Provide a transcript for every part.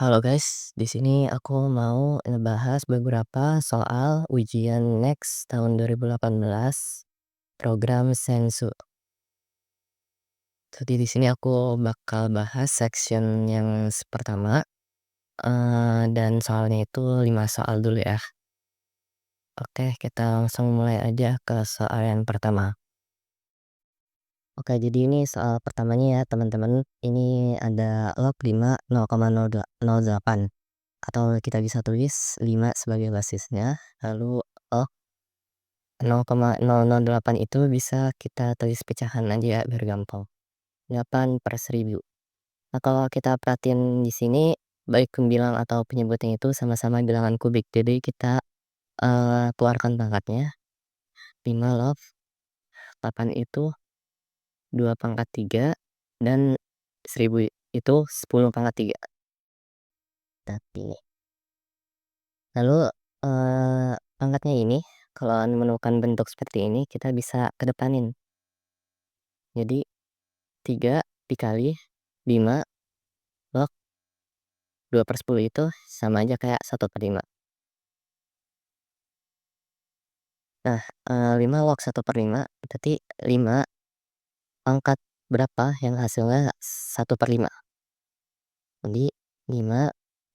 Halo guys, di sini aku mau ngebahas beberapa soal ujian next tahun 2018 program Sensu. Jadi di sini aku bakal bahas section yang pertama dan soalnya itu 5 soal dulu ya. Oke, kita langsung mulai aja ke soal yang pertama. Oke, jadi ini soal pertamanya ya teman-teman. Ini ada log 5 0,08 atau kita bisa tulis 5 sebagai basisnya. Lalu log 0,008 itu bisa kita tulis pecahan aja ya biar gampang. 8/1000. Nah, kalau kita perhatiin di sini baik pembilang atau penyebutnya itu sama-sama bilangan kubik. Jadi kita keluarkan pangkatnya. 5 log 8 itu 2/3 dan 1000 itu 10/3. Tapi lalu pangkatnya ini kalau menemukan bentuk seperti ini kita bisa kedepanin. Jadi 3 dikali 5 log 2/10 itu sama aja kayak 1/5. Nah, 5 log 1/5 berarti 5 pangkat berapa yang hasilnya 1/5. Jadi 5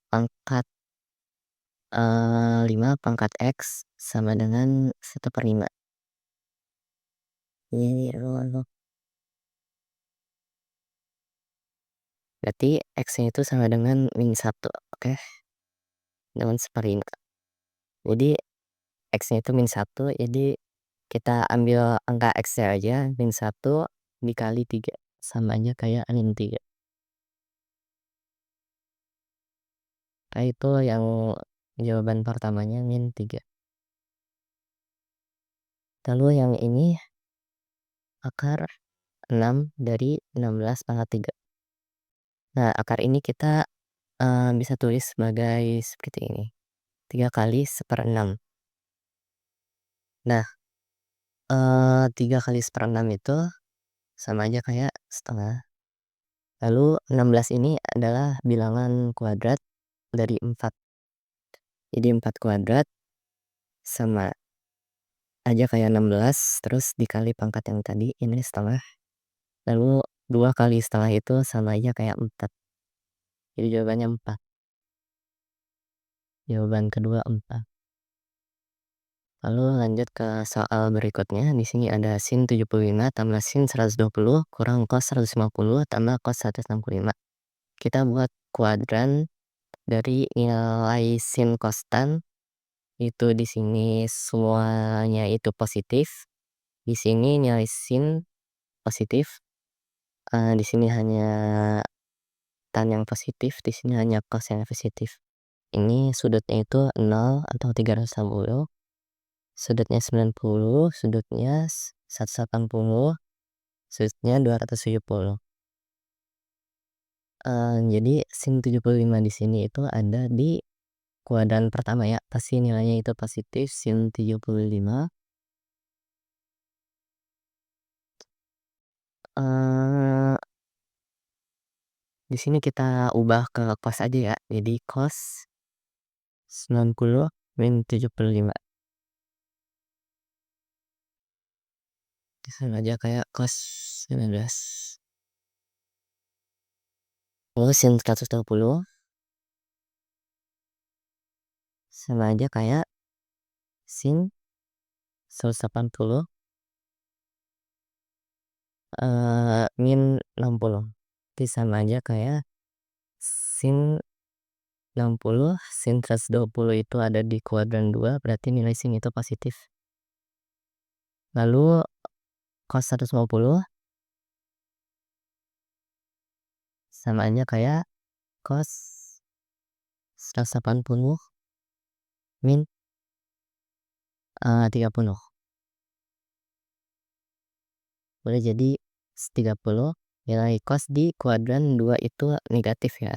pangkat 5 pangkat X sama dengan 1/5. Ini berarti X-nya itu sama dengan -1, oke? Dengan 1/5. Jadi X-nya itu -1, jadi kita ambil angka X-nya aja, -1 dikali 3 sama aja kayak -3. Nah, itu yang jawaban pertamanya -3. Lalu yang ini akar 6 dari 16/3. Nah, akar ini kita bisa tulis sebagai seperti ini, 3 kali 1/6. Nah, 3 kali 1/6 itu sama aja kayak setengah. Lalu 16 ini adalah bilangan kuadrat dari 4. Jadi 4 kuadrat sama aja kayak 16 terus dikali pangkat yang tadi ini setengah. Lalu 2 kali setengah itu sama aja kayak 4. Jadi jawabannya 4. Jawaban kedua 4. Lalu lanjut ke soal berikutnya. Di sini ada sin 75 tambah sin 120 kurang cos 150 tambah cos 165. Kita buat kuadran dari nilai sin konstan. Itu di sini semuanya itu positif. Di sini nilai sin positif. Di sini hanya tan yang positif, di sini hanya cos yang positif. Ini sudutnya itu 0 atau 360, sudutnya 90, sudutnya 180, sudutnya 270. Jadi sin 75 di sini itu ada di kuadran pertama ya, pasti nilainya itu positif sin 75. Eee, di sini kita ubah ke cos aja ya. Jadi cos 90 min 75. Sama aja kayak cos 19. Lalu sin 120 sama aja kayak sin 180 min 60. Jadi sama aja kayak sin 60 sin 120 itu ada di kuadran 2 berarti nilai sin itu positif. Lalu cos 150 sama aja kayak cos 180 min 30. Boleh jadi 30 nilai cos di kuadran 2 itu negatif ya.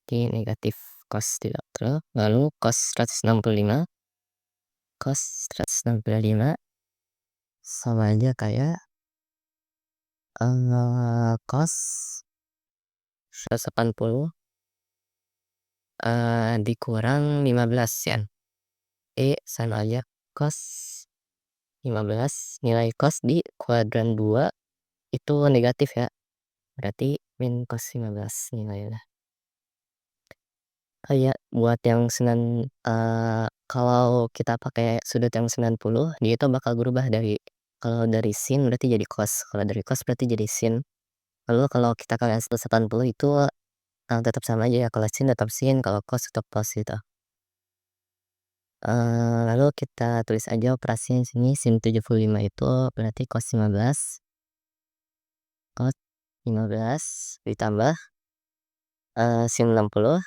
Oke, negatif cos 30. Lalu cos 165 sama aja kayak cos 180, dikurang 15 ya. Sama aja cos 15, nilai cos di kuadran 2 itu negatif ya, berarti min cos 15 nilainya. Kayak buat yang kalau kita pakai sudut yang 90, dia itu bakal berubah dari, kalau dari sin berarti jadi cos, kalau dari cos berarti jadi sin. Lalu kalau kita kalikan 180 itu, tetap sama aja ya, kalau sin tetap sin, kalau cos tetap cos gitu. Lalu kita tulis aja operasinya di sini, sin 75 itu berarti cos 15, cos 15 ditambah, sin 60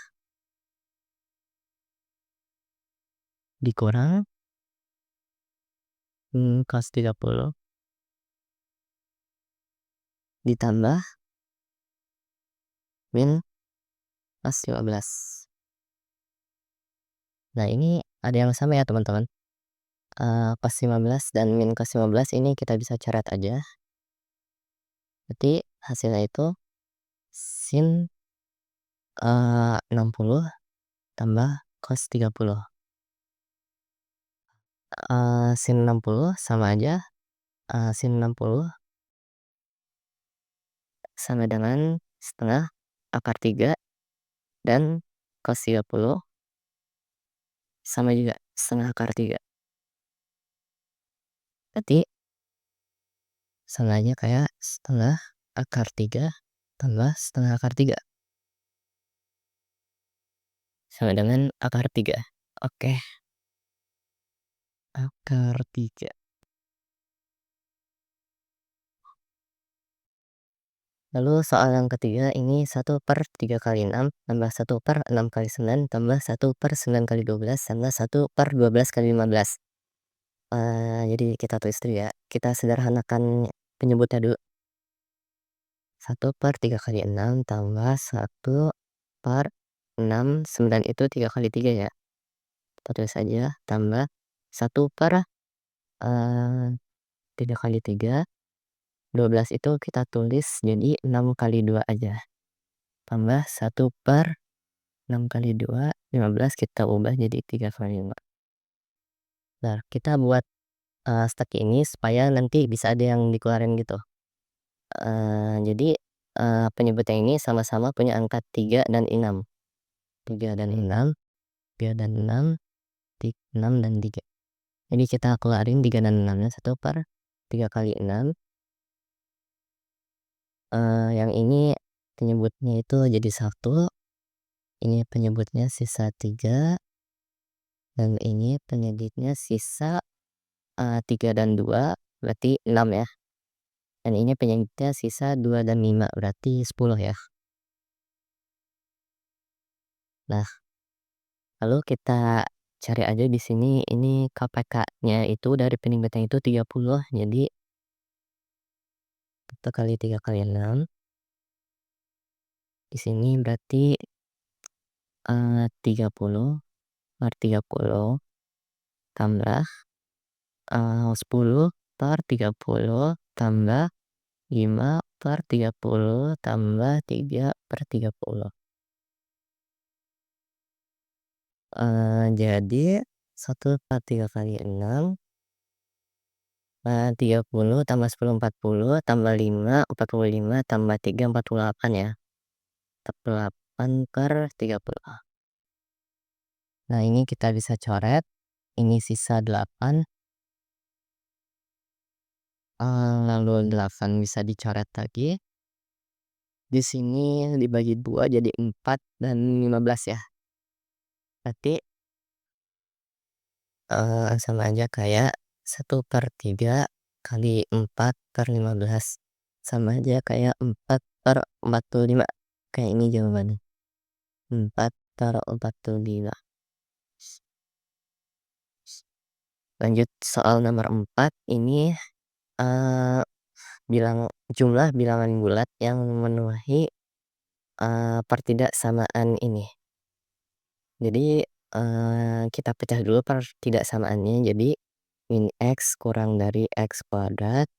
dikurang, cos 30 ditambah min cos 15. Nah, ini ada yang sama ya teman-teman, cos 15 dan min cos 15 ini kita bisa coret aja. Berarti hasilnya itu sin, 60 tambah cos 30. Sin 60 sama aja, sin 60 sama dengan setengah akar 3 dan cos 30 sama juga setengah akar 3. Berarti sama aja kayak setengah akar 3 tambah setengah akar 3 sama dengan akar 3. Oke, akar 3. Lalu soal yang ketiga ini 1/3 kali 6 tambah 1/6 kali 9 tambah 1/9 kali 12 tambah 1/12 kali 15. Jadi kita tulis dulu ya, kita sederhanakan penyebutnya dulu. 1/3 kali 6 tambah 1/6, 9 itu 3 kali 3 ya. Kita tulis aja tambah 1/3 kali 3, 12 itu kita tulis jadi 6 kali 2 aja. Tambah 1/6 kali 2, 15 kita ubah jadi 3 kali 5. Nah, kita buat, stek ini supaya nanti bisa ada yang dikeluarin gitu. Jadi, penyebutnya ini sama-sama punya angka 3 dan 6. 3 dan 6, 3 dan 6, 6 dan 3. Jadi kita keluarin 3 dan 6-nya, 1/3 kali 6. Yang ini penyebutnya itu jadi 1, ini penyebutnya sisa 3, dan ini penyebutnya sisa, 3 dan 2, berarti 6 ya. Dan ini penyebutnya sisa 2 dan 5, berarti 10 ya. Nah, lalu kita cari aja di sini, ini KPK-nya itu dari penyebutnya itu 30, jadi 1 kali 3 kali 6. Di sini berarti, 30 per 30 tambah, 10/30 tambah 5/30 tambah 3/30. Jadi 1/3 kali 6, 30 tambah 10 40 tambah 5 45 tambah 3 48 ya. 48/30. Nah, ini kita bisa coret, ini sisa 8, lalu 8 bisa dicoret lagi. Di sini dibagi 2 jadi 4 dan 15 ya. Berarti, sama aja kayak 1/3 kali 4/15, sama aja kayak 4/45. Kayak ini jawabannya, 4/45. Lanjut soal nomor 4 ini, eee, jumlah bilangan bulat yang memenuhi, pertidaksamaan ini. Jadi, kita pecah dulu pertidaksamaannya, jadi min x kurang dari x kuadrat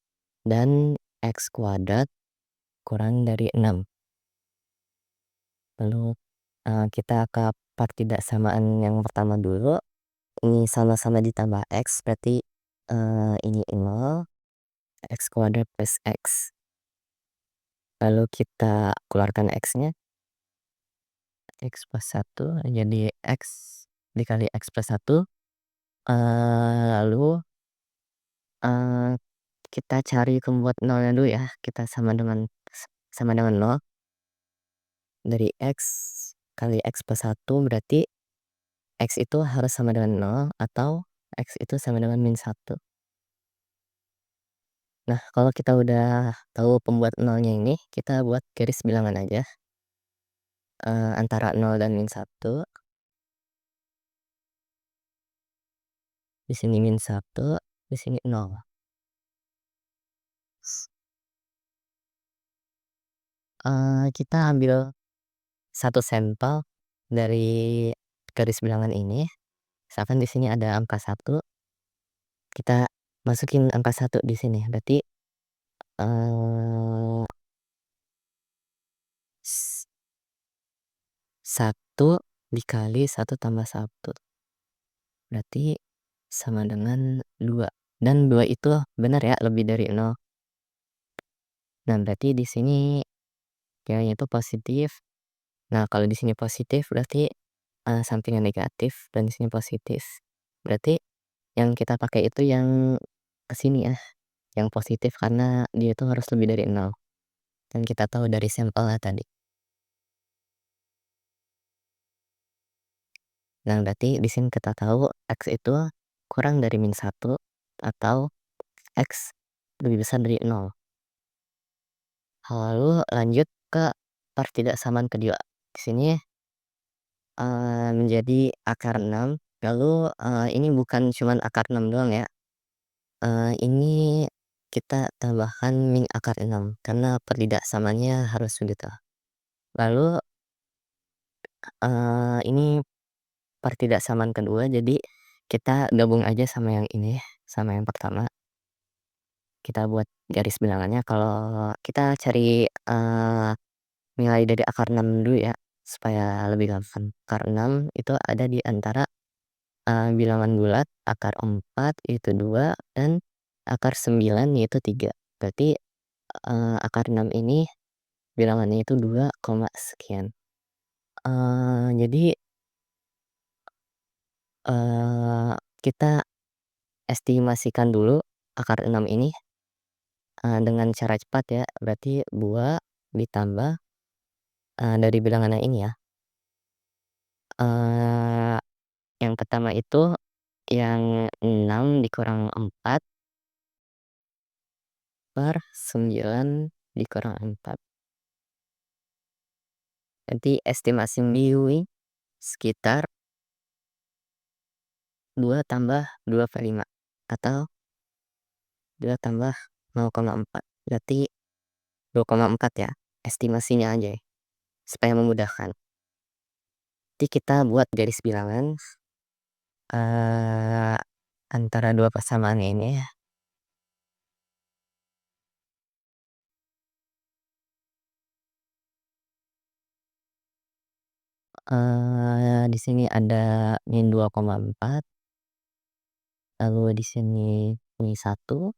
dan x kuadrat kurang dari 6. Lalu, kita ke part tidak samaan yang pertama dulu, ini sama-sama ditambah X berarti, ini nol, X kuadrat plus X. Lalu kita keluarkan X-nya, X plus 1 jadi X dikali X plus 1, lalu, eee, kita cari pembuat nolnya dulu ya, kita sama dengan nol, dari X kali X plus 1 berarti X itu harus sama dengan nol atau X itu sama dengan -1. Nah, kalau kita udah tahu pembuat nolnya ini, kita buat garis bilangan aja, antara nol dan -1, di sini -1, di sini nol. Kita ambil satu sampel dari garis bilangan ini, misalkan di sini ada angka 1, kita masukin angka 1 di sini, berarti, eee, s 1 dikali 1 tambah 1 berarti sama dengan 2 dan 2 itu benar ya lebih dari nol. Nah, berarti di sini nilainya itu positif. Nah, kalau di sini positif berarti, sampingnya negatif dan di sini positif. Berarti yang kita pakai itu yang ke sini ya, yang positif karena dia itu harus lebih dari nol dan kita tahu dari sampelnya tadi. Nah, berarti di sini kita tahu X itu kurang dari -1 atau X lebih besar dari nol. Lalu lanjut ke pertidaksamaan kedua. Di sini, menjadi akar 6 lalu, ini bukan cuman akar 6 doang ya, ini kita tambahkan min akar 6 karena pertidaksamaannya harus begitu. Lalu, ini pertidaksamaan kedua jadi kita gabung aja sama yang ini, sama yang pertama. Kita buat garis bilangannya kalau kita cari, nilai dari akar 6 dulu ya, supaya lebih gampang. Akar 6 itu ada di antara, bilangan bulat akar 4 yaitu 2 dan akar 9 yaitu 3. Berarti, akar 6 ini bilangannya itu 2 koma sekian. Jadi, eee, kita estimasikan dulu akar 6 ini, dengan cara cepat ya, berarti 2 ditambah, dari bilangannya ini ya, eee, yang pertama itu yang 6 dikurang 4 per 9 dikurang 4. Nanti estimasi Miwi sekitar 2 tambah 2/5 atau 2 tambah 0,4. Berarti 2,4 ya, estimasinya aja ya, supaya memudahkan. Nanti kita buat garis bilangan, eee, antara 2 persamaan ini ya, di sini ada -2,4, lalu di sini -1,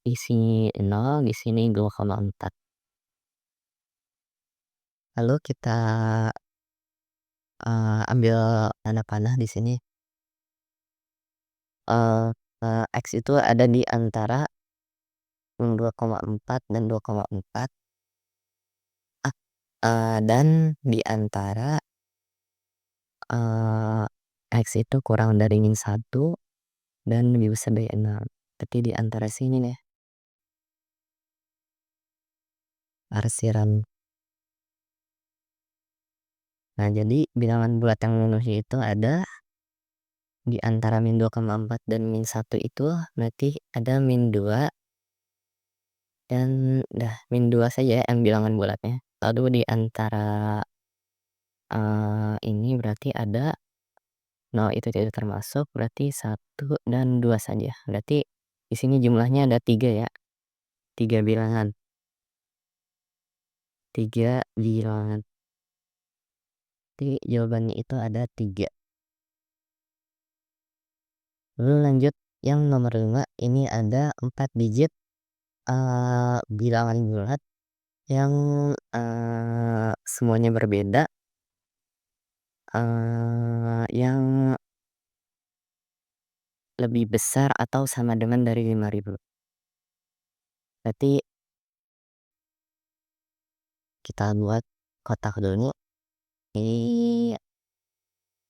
di sini 0, di sini 2,4. Lalu kita, ambil tanda panah di sini, eee X itu ada di antara 2,4 dan 2,4, dan di antara, eee, X itu kurang dari -1 dan lebih besar dari 6. Berarti di antara sini nih, arsiran. Nah, jadi bilangan bulat yang memenuhi itu ada di antara -2,4 dan -1 itu berarti ada -2 dan dah -2 saja ya yang bilangan bulatnya. Lalu di antara, ini berarti ada 0 itu tidak termasuk, berarti 1 dan 2 saja. Berarti di sini jumlahnya ada 3 ya, 3 bilangan, 3 bilangan. Jadi jawabannya itu ada 3. Lalu lanjut yang nomor 5, ini ada 4 digit, bilangan bulat yang, semuanya berbeda, yang lebih besar atau sama dengan dari 5.000. Berarti kita buat kotak dulu, ini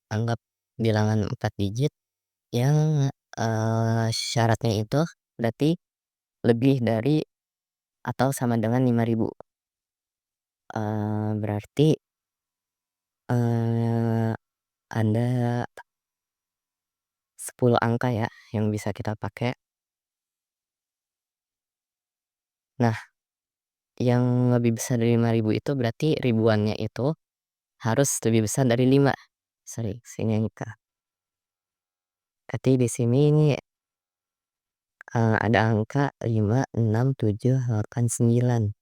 anggap bilangan 4 digit yang, syaratnya itu berarti lebih dari atau sama dengan 5.000. Berarti, eee, ada 10 angka ya yang bisa kita pakai. Nah, yang lebih besar dari 5.000 itu berarti ribuannya itu harus lebih besar dari 5. Sorry, sini angka. Berarti di sini ini, ada angka 5, 6, 7, 8, 9.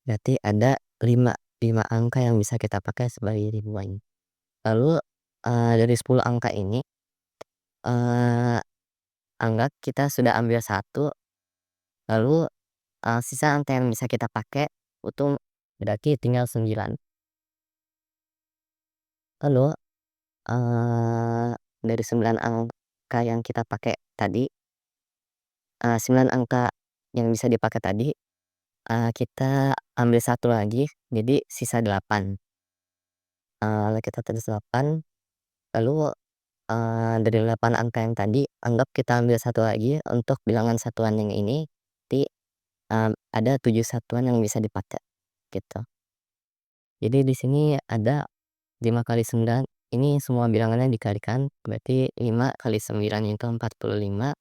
Berarti ada 5 angka yang bisa kita pakai sebagai ribuan. Lalu, dari 10 angka ini, eee, anggap kita sudah ambil satu, lalu, sisa angka yang bisa kita pakai itu berarti tinggal 9. Lalu, dari 9 angka yang kita pakai tadi, 9 angka yang bisa dipakai tadi, kita ambil satu lagi, jadi sisa 8. Lalu kita tulis 8, lalu, dari 8 angka yang tadi, anggap kita ambil satu lagi untuk bilangan satuan yang ini, di ada 7 satuan yang bisa dipakai, gitu. Jadi di sini ada 5 kali 9, ini semua bilangannya dikalikan, berarti 5 kali 9 itu 45,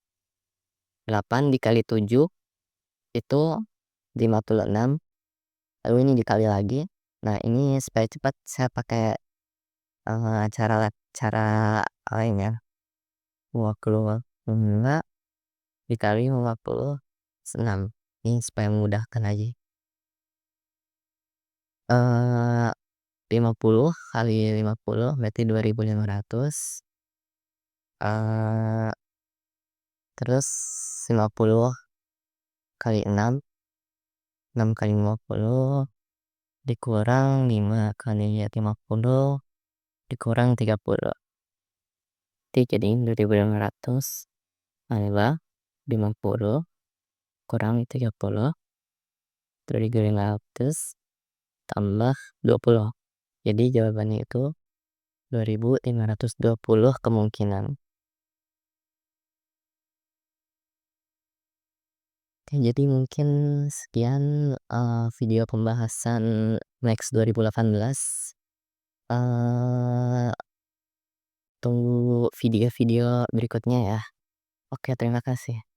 8 dikali 7 itu 56, lalu ini dikali lagi. Nah, ini supaya cepat saya pakai, cara cara lain ya, 25 dikali 56, ini supaya memudahkan aja. 50 kali 50 berarti 2.500, eee, terus 50 kali 6, 6 kali 50 dikurang 5 kali 50 dikurang 30. Jadi 2.500 adalah 50 kurang 30, 2.500 tambah 20. Jadi jawabannya itu 2.520 kemungkinan. Oke, jadi mungkin sekian, video pembahasan Max 2018. Eee, Tunggu video-video berikutnya ya. Oke, terima kasih.